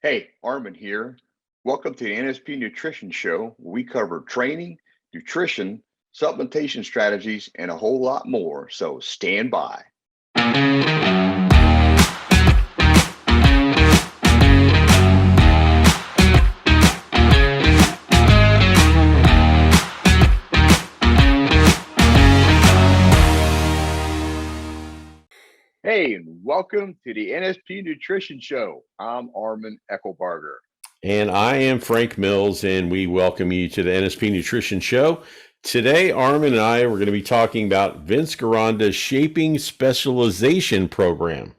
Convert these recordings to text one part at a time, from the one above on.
Hey, Armin here. Welcome to the NSP Nutrition Show, where we cover training, nutrition, supplementation strategies, and a whole lot more. So stand by. Hey, and welcome to the NSP Nutrition Show. I'm Armin Eckelbarger. And I am Frank Mills, and we welcome you to the NSP Nutrition Show. Today, Armin and I are going to be talking about Vince Gironda's Shaping Specialization program.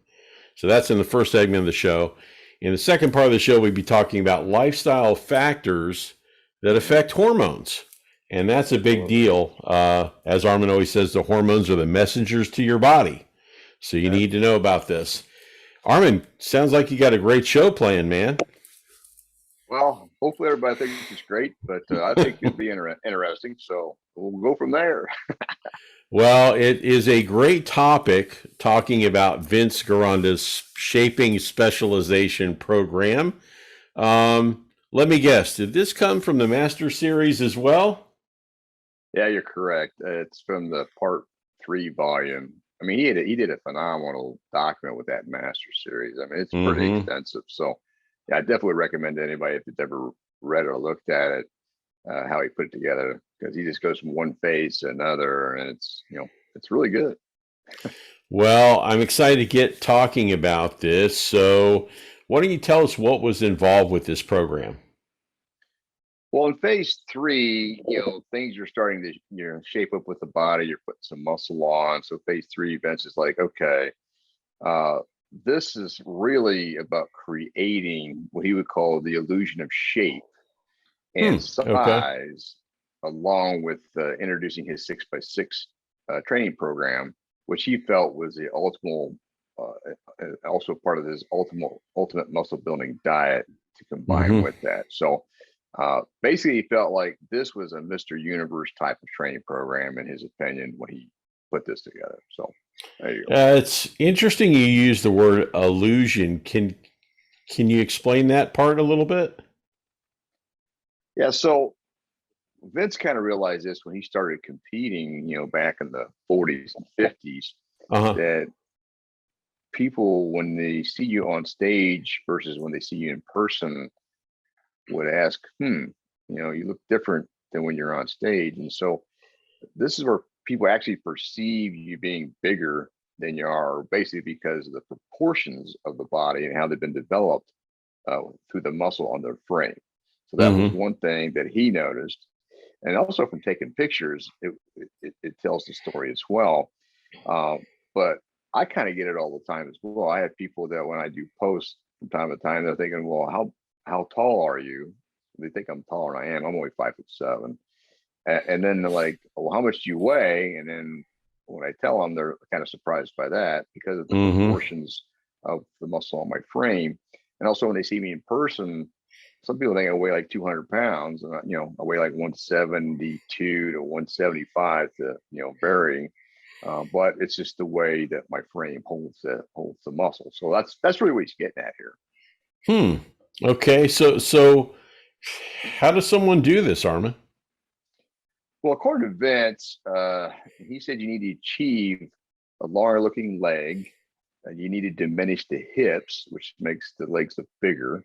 So that's in the first segment of the show. In the second part of the show, we'll be talking about lifestyle factors that affect hormones. And that's a big deal. As Armin always says, the hormones are the messengers to your body. So you need to know about this. Armin, sounds like you got a great show planned, man. Well, hopefully everybody thinks it's great, but I think it'll be interesting. So we'll go from there. Well, it is a great topic talking about Vince Gironda's Shaping Specialization program. Let me guess, did this come from the Master Series as well? Yeah, you're correct. It's from the Part 3 volume. I mean, he did a phenomenal document with that Master Series. I mean, it's pretty extensive. So, yeah, I definitely recommend to anybody if it's ever read or looked at it, how he put it together, because he just goes from one phase to another, and it's really good. Well, I'm excited to get talking about this. So, why don't you tell us what was involved with this program? Well, in phase 3, things are starting to, shape up with the body. You're putting some muscle on. So phase 3 events is like, okay, this is really about creating what he would call the illusion of shape and Okay. size, along with introducing his 6x6 training program, which he felt was the ultimate, also part of his ultimate muscle building diet to combine with that. So basically, he felt like this was a Mr. Universe type of training program, in his opinion, when he put this together. So there you go. It's interesting you use the word illusion. Can you explain that part a little bit? Yeah, so Vince kind of realized this when he started competing, back in the 40s and 50s, that people, when they see you on stage versus when they see you in person, would ask, you look different than when you're on stage. And so this is where people actually perceive you being bigger than you are, basically because of the proportions of the body and how they've been developed through the muscle on their frame. So that was one thing that he noticed. And also from taking pictures, it tells the story as well. But I kind of get it all the time as well. I have people that when I do posts from time to time, they're thinking, well, how tall are you? They think I'm taller than I am. I'm only 5'7". And then they're like, well, how much do you weigh? And then when I tell them, they're kind of surprised by that because of the proportions of the muscle on my frame. And also when they see me in person, some people think I weigh like 200 pounds, and I weigh like 172 to 175 to varying. But it's just the way that my frame holds the muscle. So that's really what he's getting at here. Okay, so how does someone do this, Armin? Well, according to Vince, he said you need to achieve a longer looking leg. You need to diminish the hips, which makes the legs look bigger.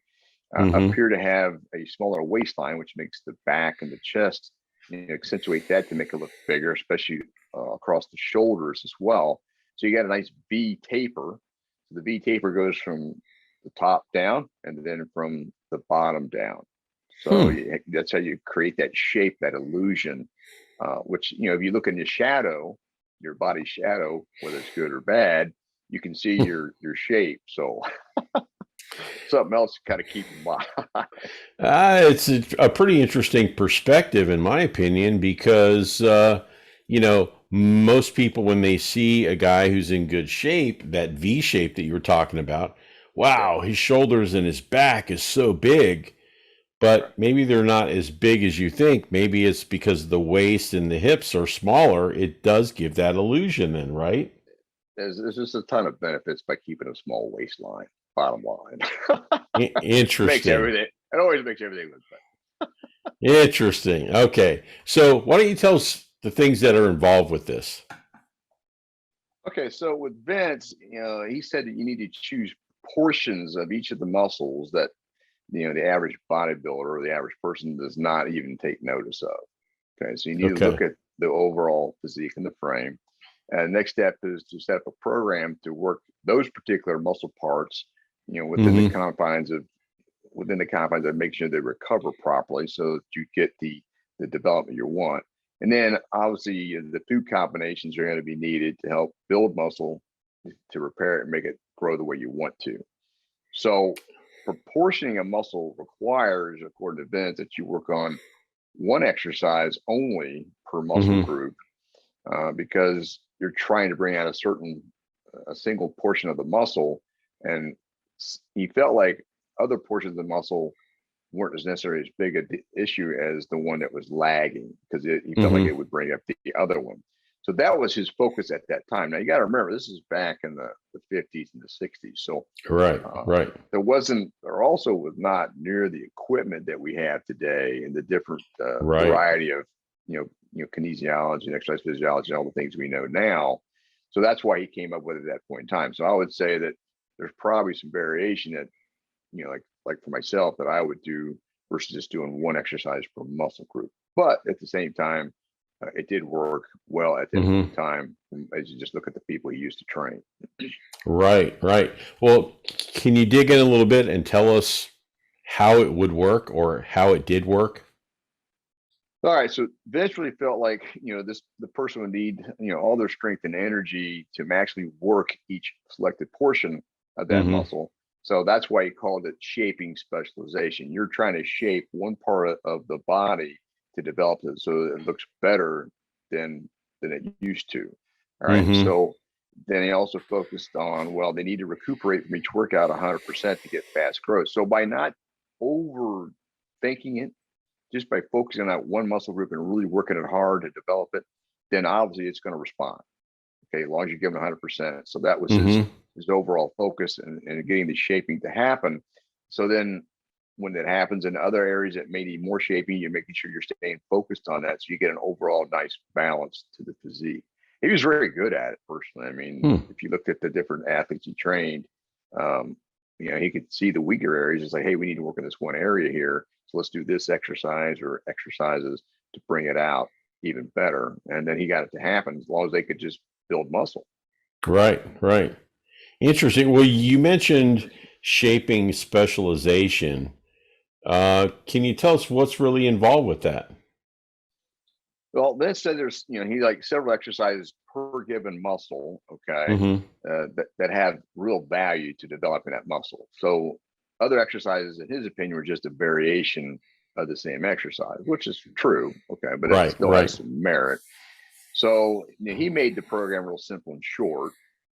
Appear to have a smaller waistline, which makes the back and the chest, accentuate that to make it look bigger, especially across the shoulders as well. So you got a nice V taper. So the V taper goes from the top down and then from the bottom down. So that's how you create that shape, that illusion, which, if you look in your shadow, your body shadow, whether it's good or bad, you can see your shape. So something else to kind of keep in mind. It's a pretty interesting perspective, in my opinion, because, most people, when they see a guy who's in good shape, that V shape that you were talking about, wow, his shoulders and his back is so big, but maybe they're not as big as you think. Maybe it's because the waist and the hips are smaller. It does give that illusion then, right? There's just a ton of benefits by keeping a small waistline, bottom line. Makes Interesting. everything. It always makes everything look better. Interesting. Okay. So why don't you tell us the things that are involved with this? Okay, so with Vince, he said that you need to choose portions of each of the muscles that the average bodybuilder or the average person does not even take notice of. Okay, so you need to look Okay. at the overall physique and the frame. And next step is to set up a program to work those particular muscle parts, within the Mm-hmm. confines of make sure they recover properly so that you get the development you want. And then obviously the food combinations are going to be needed to help build muscle to repair it and make it grow the way you want to. So proportioning a muscle requires, according to Vince, that you work on one exercise only per muscle Mm-hmm. group, because you're trying to bring out a single portion of the muscle, and he felt like other portions of the muscle weren't as necessarily as big an issue as the one that was lagging, because he felt like Mm-hmm. it would bring up the other one. So that was his focus at that time. Now you got to remember, this is back in the 50s and the 60s. So Right. Right. there also was not near the equipment that we have today and the different Right. variety of kinesiology and exercise physiology and all the things we know now. So that's why he came up with it at that point in time. So I would say that there's probably some variation that like for myself that I would do versus just doing one exercise per muscle group. But at the same time, it did work well at that point Mm-hmm. in time as you just look at the people he used to train. Right. Right. Well, can you dig in a little bit and tell us how it would work or how it did work? All right, so Vince really felt like the person would need all their strength and energy to actually work each selected portion of that Mm-hmm. muscle. So that's why he called it shaping specialization. You're trying to shape one part of the body to develop it so it looks better than it used to. All right, Mm-hmm. so then he also focused on, well, they need to recuperate from each workout 100% to get fast growth. So by not overthinking it, just by focusing on that one muscle group and really working it hard to develop it, then obviously it's going to respond. Okay, as long as you give them 100%. So that was Mm-hmm. his overall focus and getting the shaping to happen. So then when that happens in other areas that may need more shaping, you're making sure you're staying focused on that so you get an overall nice balance to the physique. He was very good at it personally. I mean, Hmm. if you looked at the different athletes he trained, um, he could see the weaker areas. It's like, hey, we need to work in this one area here. So let's do this exercise or exercises to bring it out even better. And then he got it to happen as long as they could just build muscle. Right. Right. Interesting. Well, you mentioned shaping specialization. Can you tell us what's really involved with that? Well, then said there's, he like several exercises per given muscle, okay, Mm-hmm. that have real value to developing that muscle. So other exercises, in his opinion, were just a variation of the same exercise, which is true, okay, but it Right. still Right. has some merit. So he made the program real simple and short.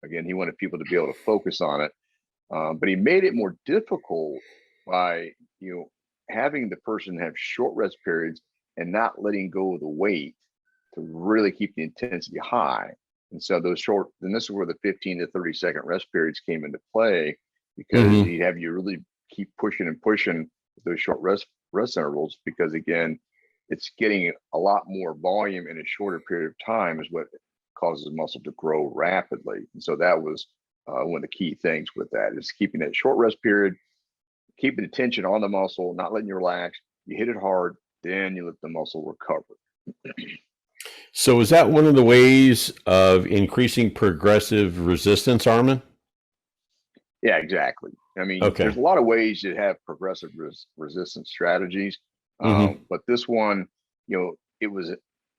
Again, he wanted people to be able to focus on it, but he made it more difficult by having the person have short rest periods and not letting go of the weight to really keep the intensity high. And so then this is where the 15 to 30-second rest periods came into play, because Mm-hmm. he'd have you really keep pushing and pushing those short rest intervals, because again, it's getting a lot more volume in a shorter period of time is what causes muscle to grow rapidly. And so that was one of the key things with that is keeping that short rest period, keeping the tension on the muscle, not letting you relax. You hit it hard, then you let the muscle recover. So, is that one of the ways of increasing progressive resistance, Armin? Yeah, exactly. I mean, Okay. there's a lot of ways to have progressive resistance strategies, Mm-hmm. but this one, it was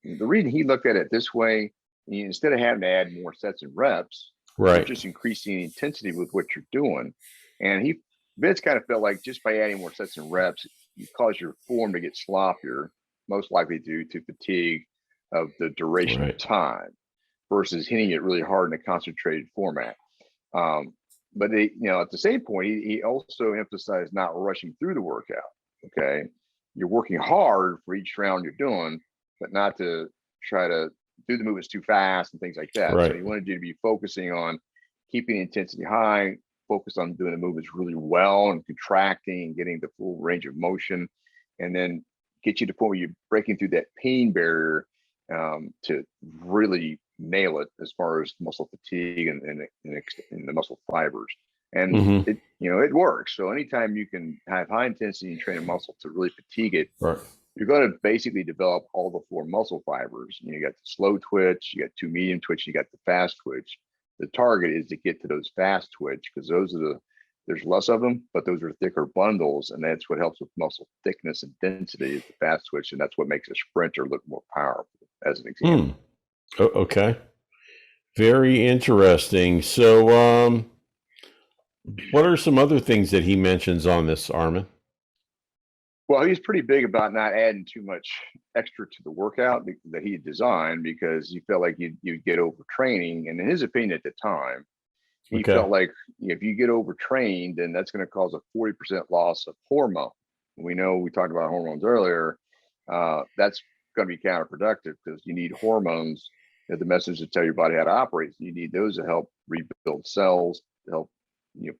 the reason he looked at it this way. Instead of having to add more sets and reps, you're Right. just increasing the intensity with what you're doing. And Vince kind of felt like just by adding more sets and reps, you cause your form to get sloppier, most likely due to fatigue of the duration of Right. time versus hitting it really hard in a concentrated format. Um, but at the same point, he also emphasized not rushing through the workout. Okay, you're working hard for each round you're doing, but not to try to do the movements too fast and things like that. So Right. he wanted you to be focusing on keeping the intensity high, focus on doing the movements really well and contracting and getting the full range of motion, and then get you to the point where you're breaking through that pain barrier to really nail it as far as muscle fatigue and the muscle fibers. And it works. So anytime you can have high intensity and train a muscle to really fatigue it, Right. you're going to basically develop all the 4 muscle fibers. You got the slow twitch, you got 2 medium twitch, you got the fast twitch. The target is to get to those fast twitch, because there's less of them, but those are thicker bundles, and that's what helps with muscle thickness and density is the fast twitch, and that's what makes a sprinter look more powerful, as an example. Okay. Very interesting. So, what are some other things that he mentions on this, Armin? Well, he's pretty big about not adding too much extra to the workout that he designed, because he felt like you'd get overtraining. And in his opinion at the time, he felt like if you get overtrained, then that's going to cause a 40% loss of hormone. We know, we talked about hormones earlier. That's going to be counterproductive, because you need hormones as the message to tell your body how to operate. So you need those to help rebuild cells, to help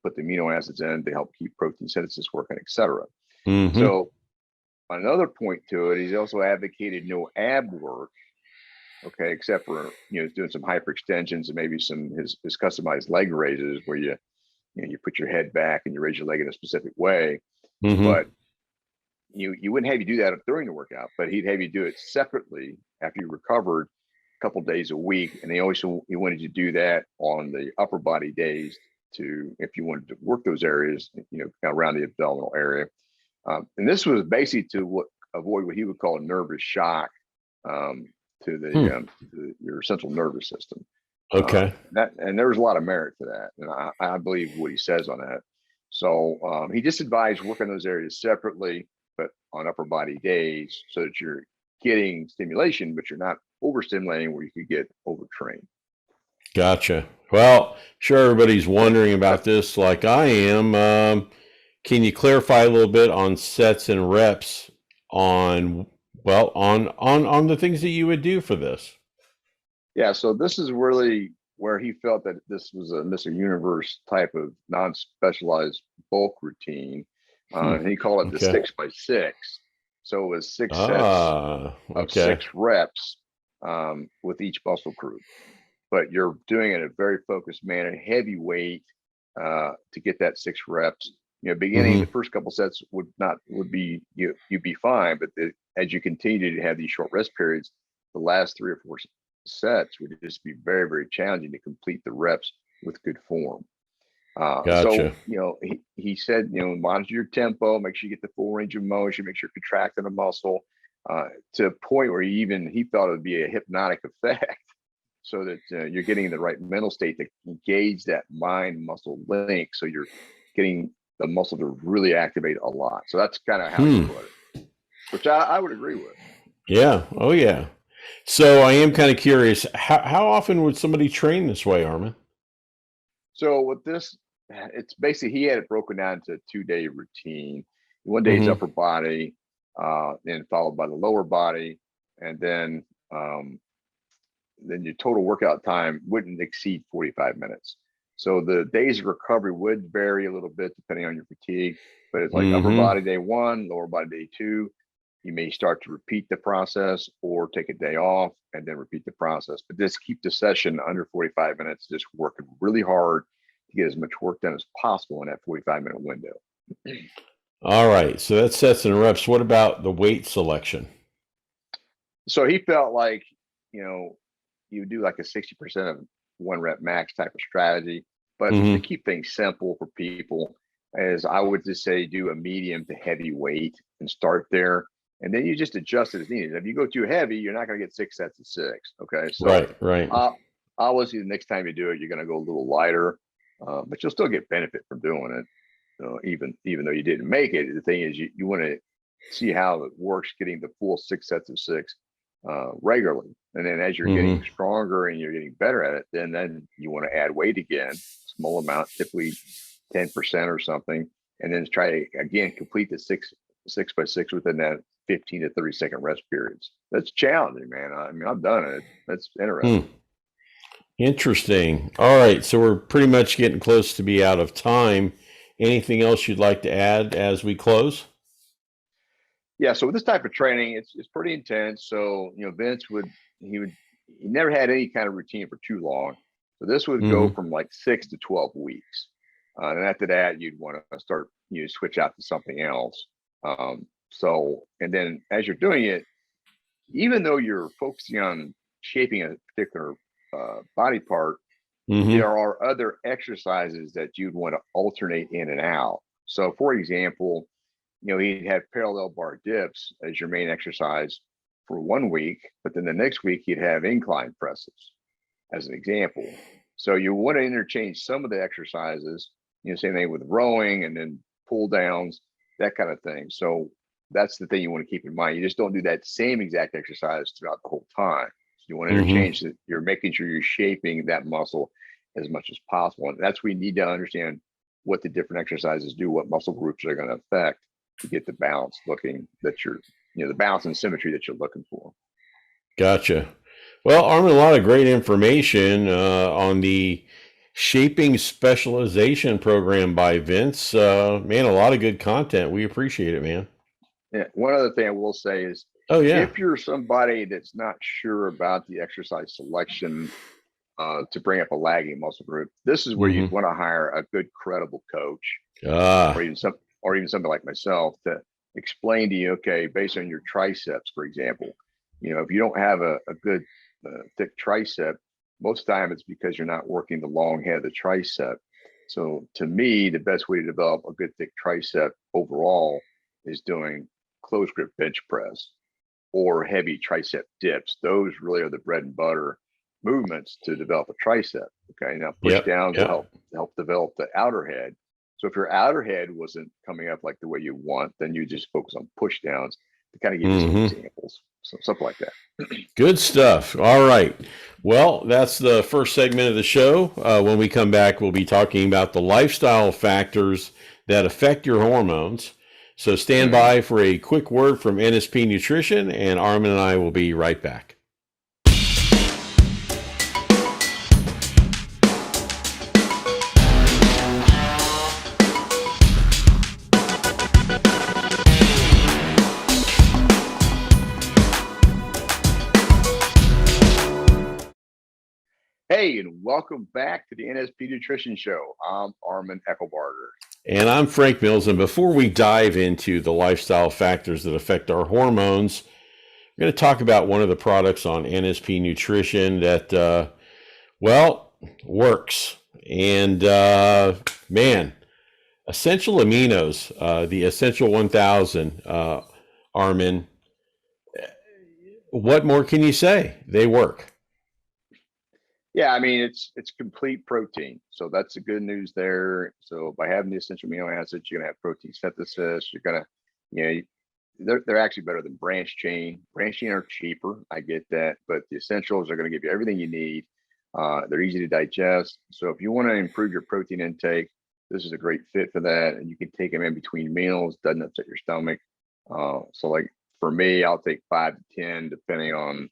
put the amino acids in, to help keep protein synthesis working, etc. So another point to it, he's also advocated no ab work, okay, except for doing some hyperextensions and maybe some his customized leg raises, where you put your head back and you raise your leg in a specific way. But you wouldn't have you do that during the workout, but he'd have you do it separately after you recovered a couple days a week. And he wanted you to do that on the upper body days, to if you wanted to work those areas, around the abdominal area. And this was basically to avoid what he would call a nervous shock to your central nervous system. Okay. And there was a lot of merit to that, and I believe what he says on that. So he just advised working those areas separately, but on upper body days, so that you're getting stimulation, but you're not overstimulating where you could get overtrained. Gotcha. Well, sure, everybody's wondering about this like I am. Can you clarify a little bit on sets and reps on the things that you would do for this? Yeah, so this is really where he felt that this was a Mr. Universe type of non-specialized bulk routine. And he called it the 6x6. So it was 6 sets of 6 reps with each muscle group. But you're doing it in a very focused manner, heavy weight to get that 6 reps. Beginning the first couple sets you'd be fine, but as you continue to have these short rest periods, the last 3 or 4 sets would just be very, very challenging to complete the reps with good form. Gotcha. So he said, monitor your tempo, make sure you get the full range of motion, make sure you're contracting a muscle to a point where he thought it would be a hypnotic effect, so that you're getting in the right mental state to engage that mind muscle link, so you're getting the muscle to really activate a lot. So that's kind of how he put it, which I would agree with. Yeah. Oh, yeah. So I am kind of curious, how often would somebody train this way, Armin? So with this, it's basically, he had it broken down to a 2-day routine. One day is upper body, then followed by the lower body, and then your total workout time wouldn't exceed 45 minutes. So the days of recovery would vary a little bit depending on your fatigue, but it's like upper body day 1, lower body day 2. You may start to repeat the process or take a day off and then repeat the process, but just keep the session under 45 minutes, just working really hard to get as much work done as possible in that 45-minute window. All right. So that's sets and reps. What about the weight selection? So he felt like, you do like a 60% of 1 rep max type of strategy, but to keep things simple for people, as I would just say, do a medium to heavy weight and start there. And then you just adjust it as needed. If you go too heavy, you're not going to get 6 sets of 6. Okay. So right. Obviously the next time you do it, you're going to go a little lighter, but you'll still get benefit from doing it. Even though you didn't make it, the thing is you want to see how it works, getting the full 6 sets of 6 regularly. And then as you're getting stronger and you're getting better at it, then you want to add weight again, small amount, typically 10% or something, and then try again, complete the 6x6 within that 15 to 30 second rest periods. That's challenging, man. I mean, I've done it. That's interesting. Interesting. All right, so we're pretty much getting close to be out of time. Anything else you'd like to add as we close? Yeah, so with this type of training, it's pretty intense. So Vince he never had any kind of routine for too long. So this would go Mm-hmm. from like 6 to 12 weeks, and after that, you'd want to start switch out to something else. So and then as you're doing it, even though you're focusing on shaping a particular body part, Mm-hmm. there are other exercises that you'd want to alternate in and out. So, for example, he'd have parallel bar dips as your main exercise for 1 week, but then the next week he'd have incline presses as an example. So you want to interchange some of the exercises, same thing with rowing and then pull downs, that kind of thing. So that's the thing you want to keep in mind. You just don't do that same exact exercise throughout the whole time. So you want to Mm-hmm. interchange that. You're making sure you're shaping that muscle as much as possible. And that's where you need to understand what the different exercises do, what muscle groups are going to affect to get the balance looking that you're, the balance and symmetry that you're looking for. Gotcha. Well, Armin, a lot of great information on the Shaping Specialization program by Vince. Man, a lot of good content. We appreciate it, man. Yeah. One other thing I will say is Oh, yeah. if you're somebody that's not sure about the exercise selection to bring up a lagging muscle group, this is where Mm-hmm. you'd want to hire a good, credible coach, Ah. or even somebody like myself to explain to you, okay, based on your triceps, for example, if you don't have a good thick tricep, most of the time it's because you're not working the long head of the tricep. So to me, the best way to develop a good thick tricep overall is doing close grip bench press or heavy tricep dips. Those really are the bread and butter movements to develop a tricep. Okay. Now push downs will help develop the outer head. So if your outer head wasn't coming up like the way you want, then you just focus on push downs to kind of give you some examples. So something like that. Good stuff. All right. Well, that's the first segment of the show. When we come back, we'll be talking about the lifestyle factors that affect your hormones. So stand by for a quick word from NSP Nutrition, and Armin and I will be right back. Hey, and welcome back to the NSP Nutrition Show. I'm Armin Eckelbarger. And I'm Frank Mills. And before we dive into the lifestyle factors that affect our hormones, we're going to talk about one of the products on NSP Nutrition that, works. And man, essential aminos, the Essential 1000, Armin, what more can you say? They work. Yeah, I mean it's complete protein, so that's the good news there. So by having the essential amino acids, you're gonna have protein synthesis. You're gonna, they're actually better than branched chain. Branched chain are cheaper, I get that, but the essentials are gonna give you everything you need. They're easy to digest. So if you want to improve your protein intake, this is a great fit for that, and you can take them in between meals. Doesn't upset your stomach. So like for me, I'll take 5 to 10, depending on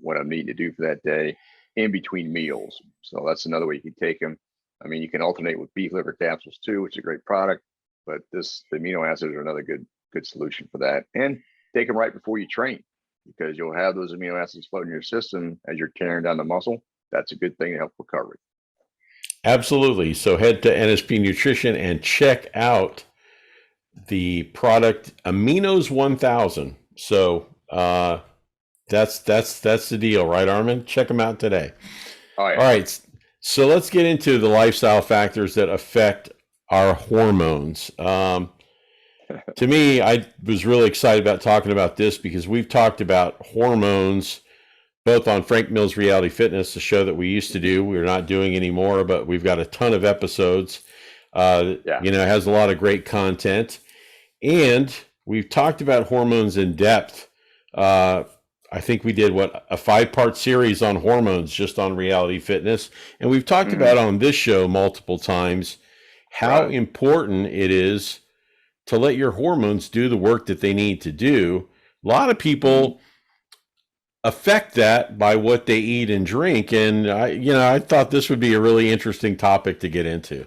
what I'm needing to do for that day, in between meals. So that's another way you can take them. I mean, you can alternate with beef liver capsules too, which is a great product, but the amino acids are another good solution for that. And take them right before you train, because you'll have those amino acids floating in your system as you're tearing down the muscle. That's a good thing to help recovery. Absolutely. So head to NSP Nutrition and check out the product Aminos 1000. So that's the deal, right, Armin? Check them out today. Oh, yeah. All right. So let's get into the lifestyle factors that affect our hormones. To me, I was really excited about talking about this because we've talked about hormones both on Frank Mills Reality Fitness, the show that we used to do. We're not doing anymore, but we've got a ton of episodes. It has a lot of great content. And we've talked about hormones in depth. I think we did a 5-part series on hormones just on Reality Fitness. And we've talked about on this show multiple times how important it is to let your hormones do the work that they need to do. A lot of people affect that by what they eat and drink. And I thought this would be a really interesting topic to get into.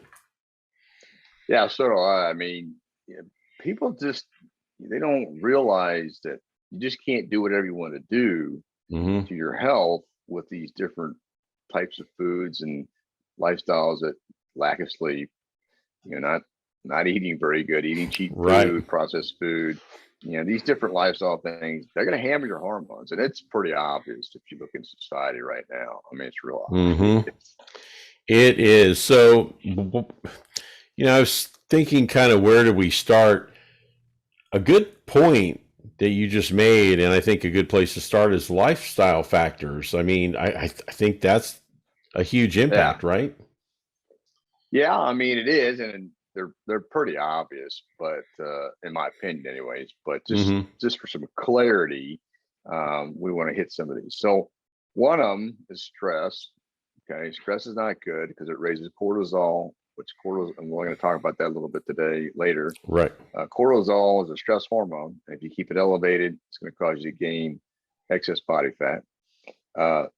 Yeah, so do I. I mean, yeah, people just they don't realize that you just can't do whatever you want to do Mm-hmm. to your health with these different types of foods and lifestyles that lack of sleep, not eating very good, eating cheap Right. food, processed food, these different lifestyle things, they're going to hammer your hormones. And it's pretty obvious if you look in society right now. I mean, it's real Mm-hmm. obvious. It is. So, I was thinking kind of where do we start? A good point that you just made, and I think a good place to start is lifestyle factors. I mean, I think that's a huge Yeah. impact, right? Yeah. I mean, it is. And they're pretty obvious, but in my opinion, anyways, but Mm-hmm. just for some clarity, we want to hit some of these. So one of them is stress. Okay, stress is not good because it raises cortisol, which cortisol, and we're going to talk about that a little bit today later. Right. Cortisol is a stress hormone. If you keep it elevated, it's going to cause you to gain excess body fat.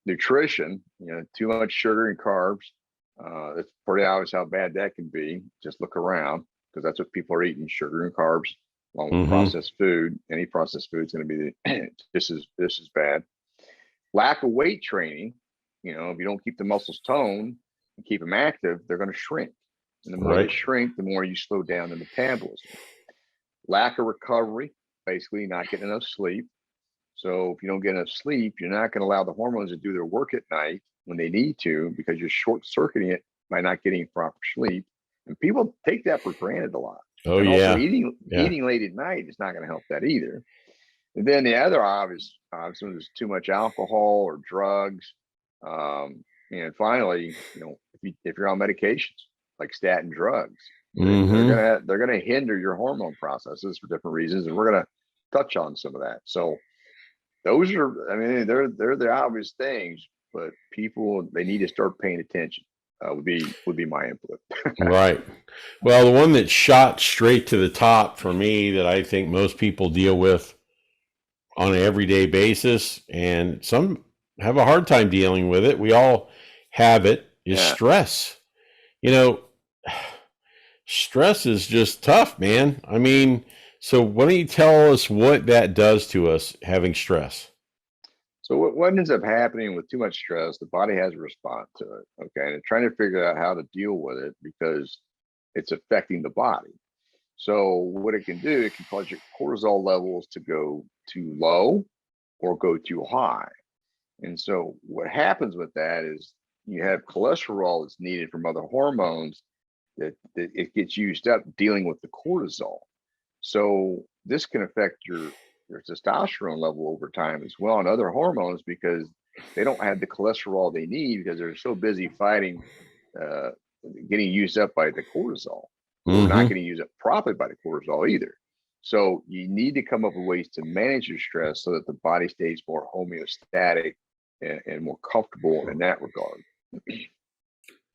Nutrition, too much sugar and carbs. It's pretty obvious how bad that can be. Just look around because that's what people are eating: sugar and carbs, along with Mm-hmm. processed food. Any processed food is going to be this is bad. Lack of weight training. If you don't keep the muscles toned and keep them active, they're going to shrink. And the more they Right. shrink, the more you slow down the metabolism. Lack of recovery, basically not getting enough sleep. So if you don't get enough sleep, you're not going to allow the hormones to do their work at night when they need to because you're short circuiting it by not getting proper sleep. And people take that for granted a lot. Oh And also yeah. Yeah. eating late at night is not going to help that either. And then the other obvious one is too much alcohol or drugs. And finally, if you're on medications like statin drugs, Mm-hmm. they're gonna hinder your hormone processes for different reasons, and we're gonna touch on some of that. So those are, I mean, they're the obvious things, but people they need to start paying attention. Would be my input. Right. Well, the one that shot straight to the top for me that I think most people deal with on an everyday basis, and some have a hard time dealing with it. We all have it, is Yeah. stress. You know, stress is just tough, man. I mean, so why don't you tell us what that does to us having stress? So what ends up happening with too much stress, the body has a response to it. Okay. And it's trying to figure out how to deal with it because it's affecting the body. So what it can do, it can cause your cortisol levels to go too low or go too high. And so what happens with that is you have cholesterol that's needed from other hormones that it gets used up dealing with the cortisol. So this can affect your testosterone level over time as well and other hormones because they don't have the cholesterol they need because they're so busy fighting uh, getting used up by the cortisol or not Mm-hmm. getting used up properly by the cortisol either. So you need to come up with ways to manage your stress so that the body stays more homeostatic and more comfortable in that regard.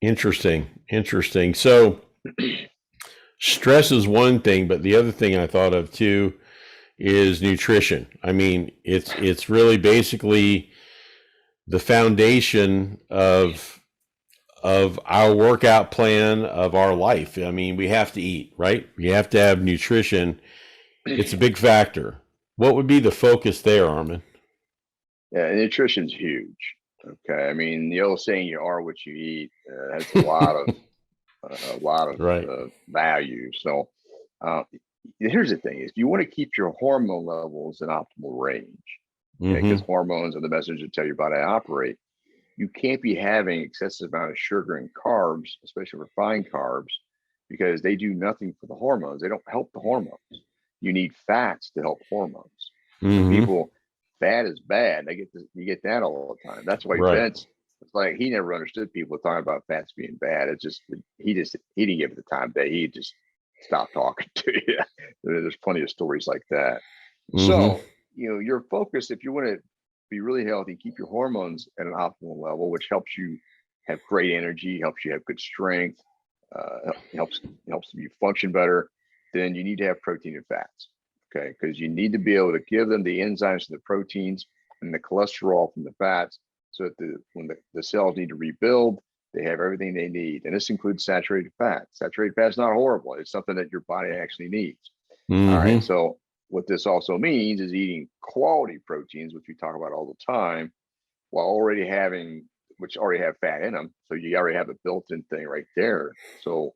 Interesting. Interesting. So stress is one thing, but the other thing I thought of too is nutrition. I mean, it's really basically the foundation of our workout plan of our life. I mean, we have to eat, right? We have to have nutrition. It's a big factor. What would be the focus there, Armin? Yeah, nutrition's huge. Okay, I mean the old saying "you are what you eat" has a lot of Right. value. So uh, here's the thing: is you want to keep your hormone levels in optimal range. Okay, because Mm-hmm. hormones are the messengers that tell your body to operate. You can't be having excessive amount of sugar and carbs, especially refined carbs, because they do nothing for the hormones. They don't help the hormones. You need fats to help hormones. And Mm-hmm. people, fat is bad. You get that all the time. That's why Right. Vince, it's like he never understood people talking about fats being bad. It's just he didn't give it the time of day. He just stopped talking to you. There's plenty of stories like that. Mm-hmm. So your focus, if you want to be really healthy, keep your hormones at an optimal level, which helps you have great energy, helps you have good strength, helps you function better. Then you need to have protein and fats, okay? Because you need to be able to give them the enzymes and the proteins and the cholesterol from the fats, so that when the cells need to rebuild, they have everything they need. And this includes saturated fat. Saturated fat is not horrible. It's something that your body actually needs. All right. So what this also means is eating quality proteins, which we talk about all the time, while already having, which already have fat in them. So you already have a built-in thing right there. So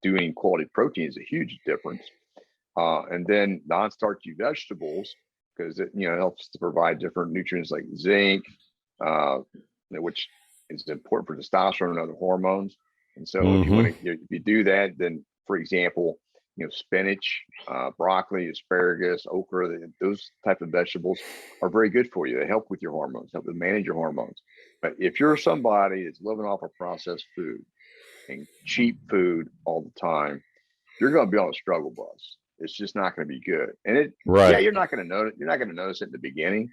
doing quality protein is a huge difference. And then non-starchy vegetables, because it helps to provide different nutrients like zinc, which is important for testosterone and other hormones. And so if you do that, then for example, spinach, broccoli, asparagus, okra, those type of vegetables are very good for you. They help with your hormones, help to manage your hormones. But if you're somebody that's living off of processed food and cheap food all the time, you're going to be on a struggle bus. It's just not going to be good. And you're not going to notice. You're not going to notice it in the beginning,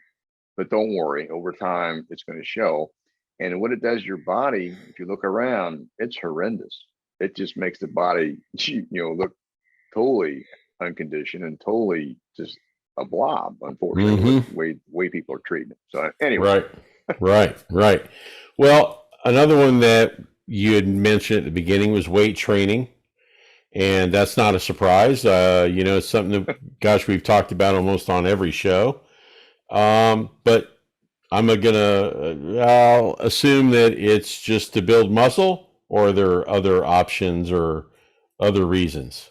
but don't worry. Over time, it's going to show. And what it does to your body, if you look around, it's horrendous. It just makes the body, look totally unconditioned and totally just a blob, unfortunately, with the way people are treating it. So anyway. Right. Well, another one that you had mentioned at the beginning was weight training. And that's not a surprise. It's something that, gosh, we've talked about almost on every show. But I'll assume that it's just to build muscle, or are there other options or other reasons?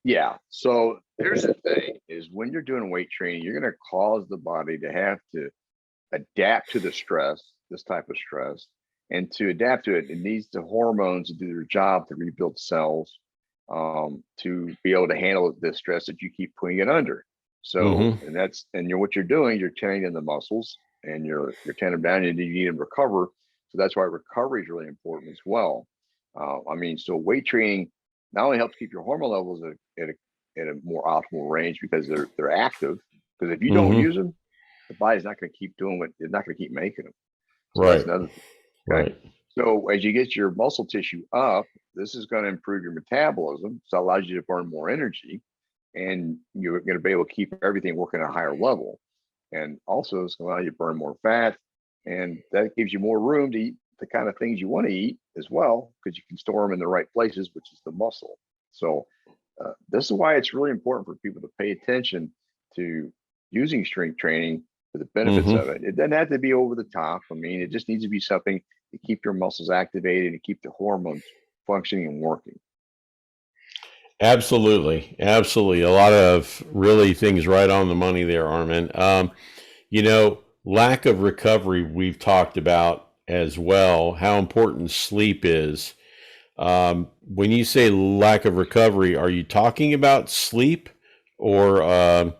Yeah. So here's the thing is when you're doing weight training, you're going to cause the body to have to adapt to the stress, this type of stress. And to adapt to it, it needs the hormones to do their job to rebuild cells, to be able to handle the stress that you keep putting it under. So, and what you're doing, you're tearing in the muscles and you're tearing them down, and you need them to recover. So that's why recovery is really important as well. So weight training not only helps keep your hormone levels at a more optimal range because they're active. Because if you don't use them, the body's not going to keep doing what it's not going to keep making them. So that's another thing. Okay. Right. So as you get your muscle tissue up, this is going to improve your metabolism. So it allows you to burn more energy, and you're going to be able to keep everything working at a higher level. And also it's going to allow you to burn more fat, and that gives you more room to eat the kind of things you want to eat as well, because you can store them in the right places, which is the muscle. So this is why it's really important for people to pay attention to using strength training for the benefits of it. It doesn't have to be over the top. I mean, it just needs to be something to keep your muscles activated and keep the hormones functioning and working. Absolutely. A lot of really things right on the money there, Armin. Lack of recovery, we've talked about as well, how important sleep is. When you say lack of recovery, are you talking about sleep, or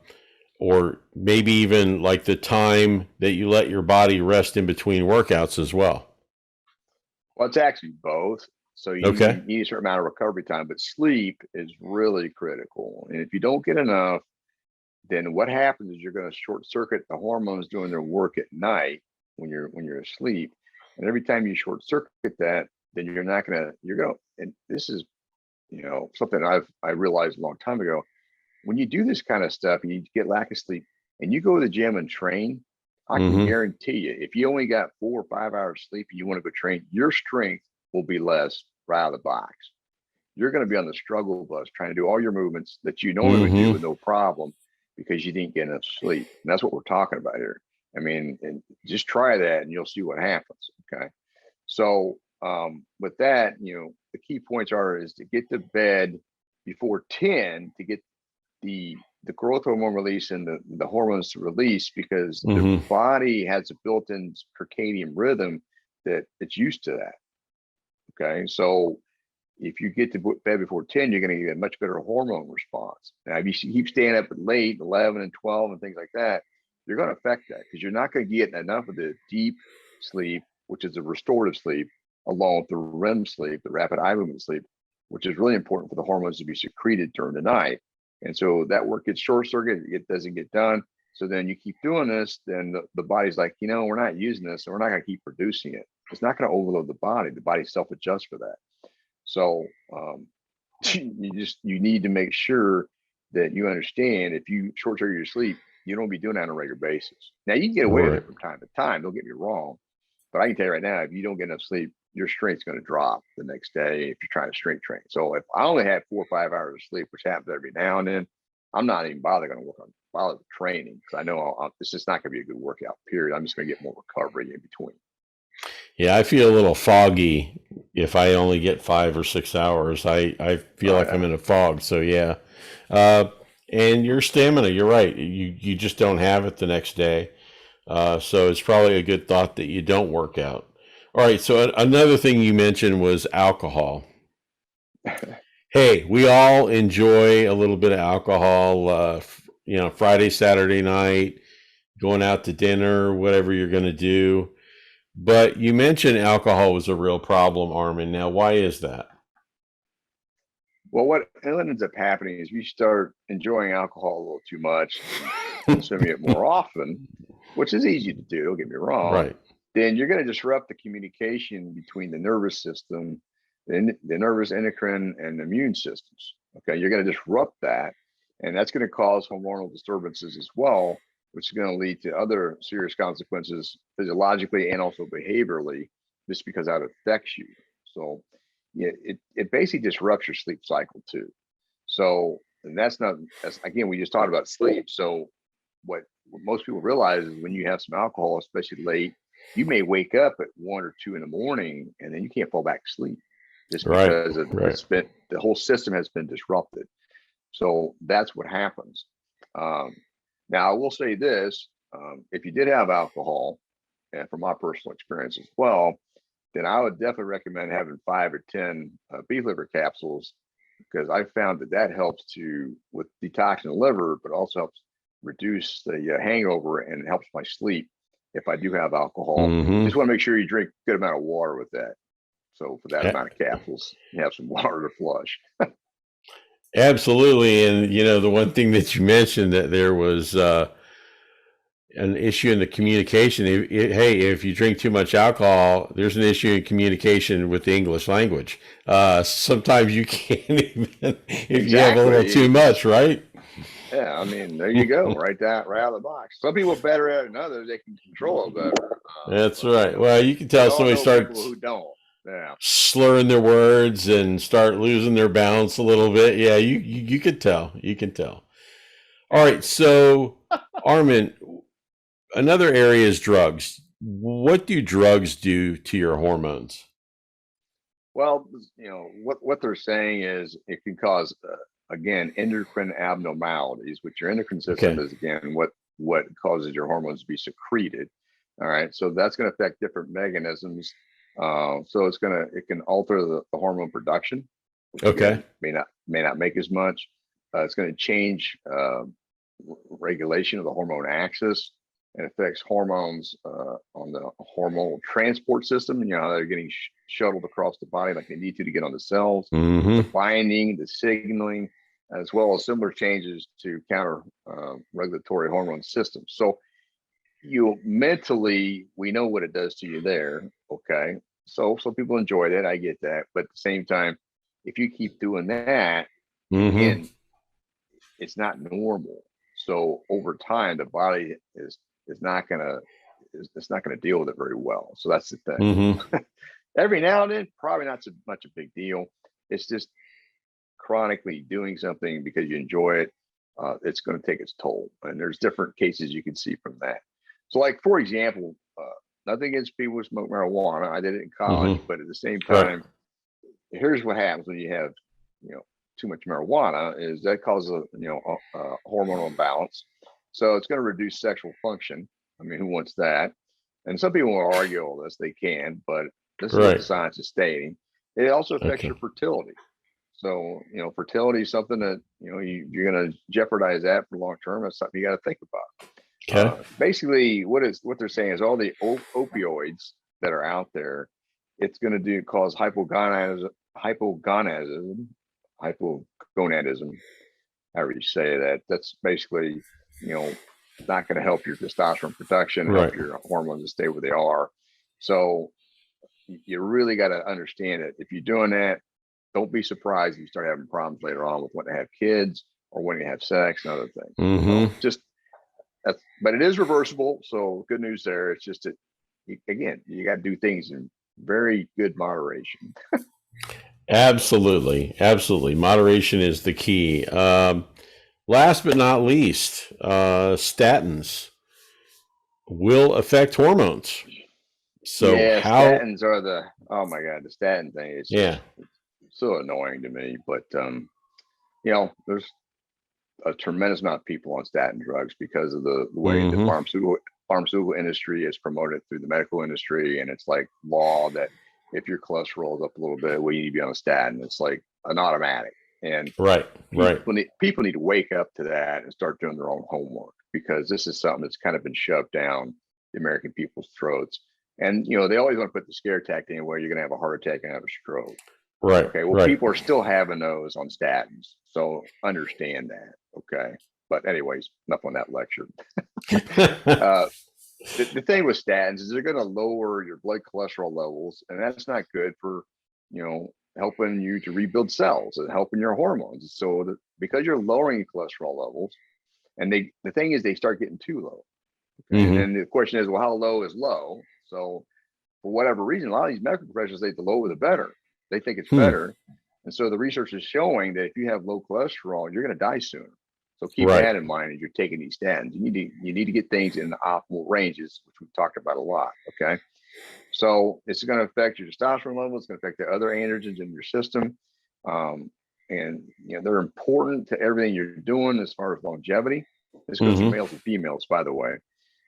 maybe even like the time that you let your body rest in between workouts as well? Well, it's actually both. So you need a certain amount of recovery time, but sleep is really critical. And if you don't get enough, then what happens is you're going to short circuit the hormones doing their work at night when you're asleep. And every time you short circuit that, then you're going to, and this is, something I realized a long time ago. When you do this kind of stuff and you get lack of sleep and you go to the gym and train, I can guarantee you, if you only got 4 or 5 hours sleep and you want to go train, your strength will be less right out of the box. You're going to be on the struggle bus trying to do all your movements that you normally would do with no problem because you didn't get enough sleep. And that's what we're talking about here. I mean, and just try that and you'll see what happens. Okay. So with that, the key points is to get to bed before 10 to get the growth hormone release and the hormones to release, because the body has a built-in circadian rhythm that it's used to that. Okay. So if you get to bed before 10, you're going to get a much better hormone response. Now, if you keep staying up late, 11 and 12 and things like that, you're going to affect that because you're not going to get enough of the deep sleep, which is the restorative sleep, along with the REM sleep, the rapid eye movement sleep, which is really important for the hormones to be secreted during the night. And so that work gets short circuit, it doesn't get done. So then you keep doing this, then the body's like, we're not using this, so we're not going to keep producing it. It's not going to overload the body. The body self-adjusts for that. So you need to make sure that you understand if you short circuit your sleep, you don't be doing that on a regular basis. Now you can get away with it from time to time. Don't get me wrong, but I can tell you right now, if you don't get enough sleep, your strength's going to drop the next day if you're trying to strength train. So if I only have 4 or 5 hours of sleep, which happens every now and then, I'm not even going to bother with training because I know it's just not going to be a good workout. Period. I'm just going to get more recovery in between. Yeah, I feel a little foggy if I only get 5 or 6 hours. I feel like I'm in a fog. So yeah, and your stamina, you're right. You just don't have it the next day. So it's probably a good thought that you don't work out. All right. So another thing you mentioned was alcohol. Hey, we all enjoy a little bit of alcohol. Friday, Saturday night, going out to dinner, whatever you're going to do. But you mentioned alcohol was a real problem, Armin. Now, why is that? Well, what ends up happening is you start enjoying alcohol a little too much, consuming it more often, which is easy to do, don't get me wrong. Right. Then you're going to disrupt the communication between the nervous system, the nervous endocrine, and the immune systems. Okay, you're going to disrupt that, and that's going to cause hormonal disturbances as well, which is going to lead to other serious consequences physiologically and also behaviorally, just because that affects you. So yeah, it basically disrupts your sleep cycle too. So, and that's again, we just talked about sleep. So what most people realize is when you have some alcohol, especially late, you may wake up at 1 or 2 in the morning and then you can't fall back to sleep just because the whole system has been disrupted. So that's what happens. Now, I will say this, if you did have alcohol, and from my personal experience as well, then I would definitely recommend having 5 or 10 beef liver capsules, because I found that helps with detoxing the liver, but also helps reduce the hangover and helps my sleep if I do have alcohol. Just want to make sure you drink a good amount of water with that. So for that amount of capsules, you have some water to flush. Absolutely. And, the one thing that you mentioned, that there was an issue in the communication. If you drink too much alcohol, there's an issue in communication with the English language. Sometimes you can't even, if you have a little too much, right? Yeah, I mean, there you go, right out of the box. Some people are better at it than others; they can control it better. That's right. Well, you can tell somebody starts who don't. Yeah, slurring their words and start losing their balance a little bit. Yeah, you could tell. You can tell. All right, so Armin, another area is drugs. What do drugs do to your hormones? Well, what they're saying is it can cause again endocrine abnormalities, which your endocrine system is again what causes your hormones to be secreted. All right, so that's going to affect different mechanisms. So it can alter the hormone production, which again, may not make as much. It's going to change regulation of the hormone axis, and affects hormones on the hormonal transport system. They're getting shuttled across the body like they need to get on the cells, the binding, the signaling, as well as similar changes to counter regulatory hormone systems. So mentally, we know what it does to you there. Okay. So people enjoy that. I get that. But at the same time, if you keep doing that, again, it's not normal. So over time, the body is not gonna deal with it very well. So that's the thing. Every now and then, probably not so much a big deal. It's just chronically doing something because you enjoy it. It's going to take its toll, and there's different cases you can see from that. So, like for example, nothing against people who smoke marijuana. I did it in college, but at the same time, here's what happens when you have too much marijuana is that causes a hormonal imbalance. So it's going to reduce sexual function. I mean, who wants that? And some people will argue all this. They can, but this is what the science is stating. It also affects your fertility. So, fertility is something that, you're going to jeopardize that for long term. That's something you got to think about. Basically, what they're saying is all the opioids that are out there, it's going to cause hypogonadism, however you say that. That's basically, not going to help your testosterone production, help your hormones to stay where they are. So you really got to understand it. If you're doing that, don't be surprised if you start having problems later on with wanting to have kids or wanting to have sex and other things. So just but it is reversible. So good news there. It's just that, again, you got to do things in very good moderation. Absolutely. Absolutely. Moderation is the key. Last but not least, statins will affect hormones. So yeah, how? statins are oh my God, the statin thing is Yeah. just so annoying to me. But, there's a tremendous amount of people on statin drugs because of the way the pharmaceutical industry is promoted through the medical industry. And it's like law that if your cholesterol is up a little bit, well, you need to be on a statin. It's like an automatic. And people need to wake up to that and start doing their own homework, because this is something that's kind of been shoved down the American people's throats. And, they always want to put the scare tactic in where you're going to have a heart attack and have a stroke. Right. Okay. Well, people are still having those on statins. So understand that. Okay. But anyways, enough on that lecture. The thing with statins is they're going to lower your blood cholesterol levels, and that's not good for, helping you to rebuild cells and helping your hormones. So because you're lowering your cholesterol levels, and the thing is they start getting too low. Okay? And then the question is, well, how low is low? So for whatever reason, a lot of these medical professionals say the lower the better. They think it's better. And so the research is showing that if you have low cholesterol, you're going to die sooner. So keep that in mind as you're taking these statins. You need to get things in the optimal ranges, which we've talked about a lot. Okay. So it's going to affect your testosterone levels. It's going to affect the other androgens in your system. And they're important to everything you're doing as far as longevity. This goes for males and females, by the way.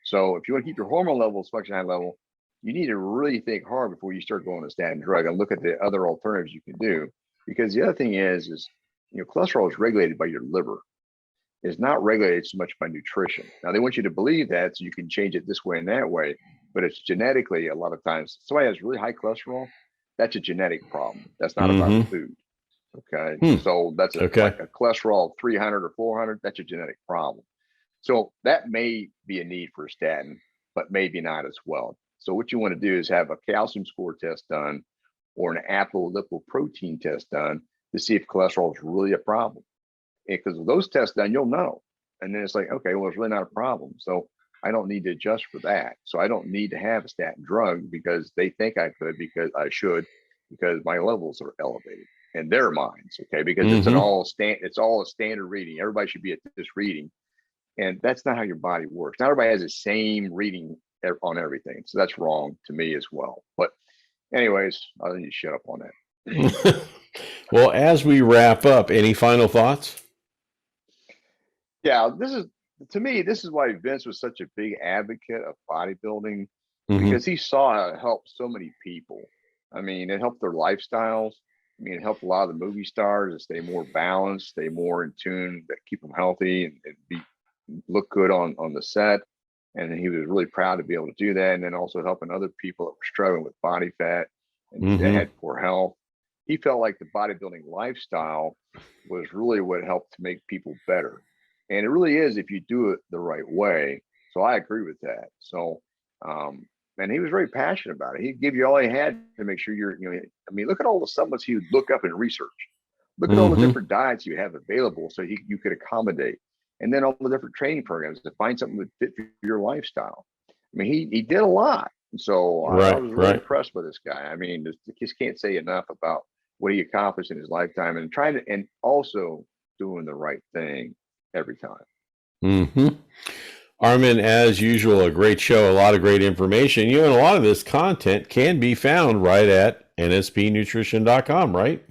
So if you want to keep your hormone levels function high level, you need to really think hard before you start going to statin drug and look at the other alternatives you can do. Because the other thing is cholesterol is regulated by your liver. It's not regulated so much by nutrition. Now they want you to believe that so you can change it this way and that way, but it's genetically a lot of times. Somebody has really high cholesterol, that's a genetic problem. That's not about food. Okay. So that's like a cholesterol of 300 or 400. That's a genetic problem. So that may be a need for a statin, but maybe not as well. So what you want to do is have a calcium score test done or an apolipoprotein test done to see if cholesterol is really a problem. Because with those tests done, you'll know. And then it's like, okay, well, it's really not a problem. So I don't need to adjust for that. So I don't need to have a statin drug because they think I could, because I should, because my levels are elevated in their minds. Okay. Because it's all a standard reading. Everybody should be at this reading. And that's not how your body works. Not everybody has the same reading on everything. So that's wrong to me as well. But anyways, I'll need to shut up on that. Well, as we wrap up, any final thoughts? Yeah, to me, this is why Vince was such a big advocate of bodybuilding, because he saw how it helped so many people. I mean, it helped their lifestyles. I mean, it helped a lot of the movie stars to stay more balanced, stay more in tune, that keep them healthy and look good on the set. And he was really proud to be able to do that. And then also helping other people that were struggling with body fat and that had poor health. He felt like the bodybuilding lifestyle was really what helped to make people better. And it really is if you do it the right way. So I agree with that. So, and he was very passionate about it. He'd give you all he had to make sure look at all the supplements he would look up and research. Look at all the different diets you have available so you could accommodate. And then all the different training programs to find something that fit for your lifestyle. I mean, he did a lot. And so I was really impressed with this guy. I mean, just can't say enough about what he accomplished in his lifetime and also doing the right thing every time. Armin, as usual, a great show, a lot of great information. And a lot of this content can be found right at nspnutrition.com, right?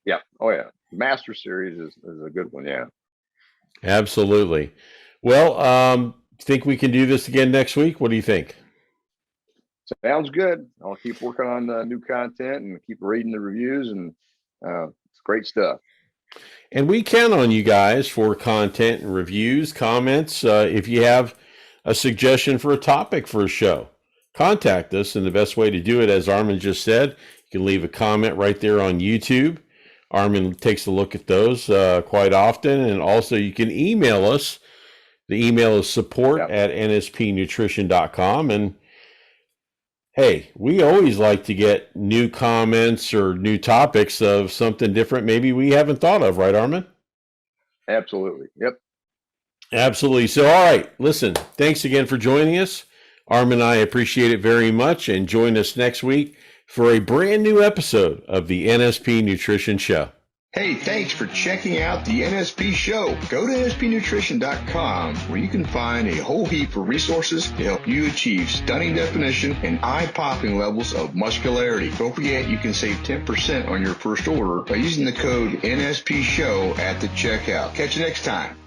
Yeah. Oh, yeah. The Master Series is a good one. Yeah. Absolutely. Well, think we can do this again next week? What do you think? Sounds good. I'll keep working on the new content and keep reading the reviews, and it's great stuff. And we count on you guys for content and reviews, comments. If you have a suggestion for a topic for a show, contact us. And the best way to do it, as Armin just said, you can leave a comment right there on YouTube. Armin takes a look at those quite often. And also you can email us. The email is support@nspnutrition.com. And hey, we always like to get new comments or new topics of something different maybe we haven't thought of, right, Armin? Absolutely. Yep. Absolutely. So, all right, listen, thanks again for joining us. Arm and I appreciate it very much, and join us next week for a brand new episode of the NSP Nutrition Show. Hey, thanks for checking out the NSP Show. Go to nspnutrition.com where you can find a whole heap of resources to help you achieve stunning definition and eye-popping levels of muscularity. Don't forget, you can save 10% on your first order by using the code NSP Show at the checkout. Catch you next time.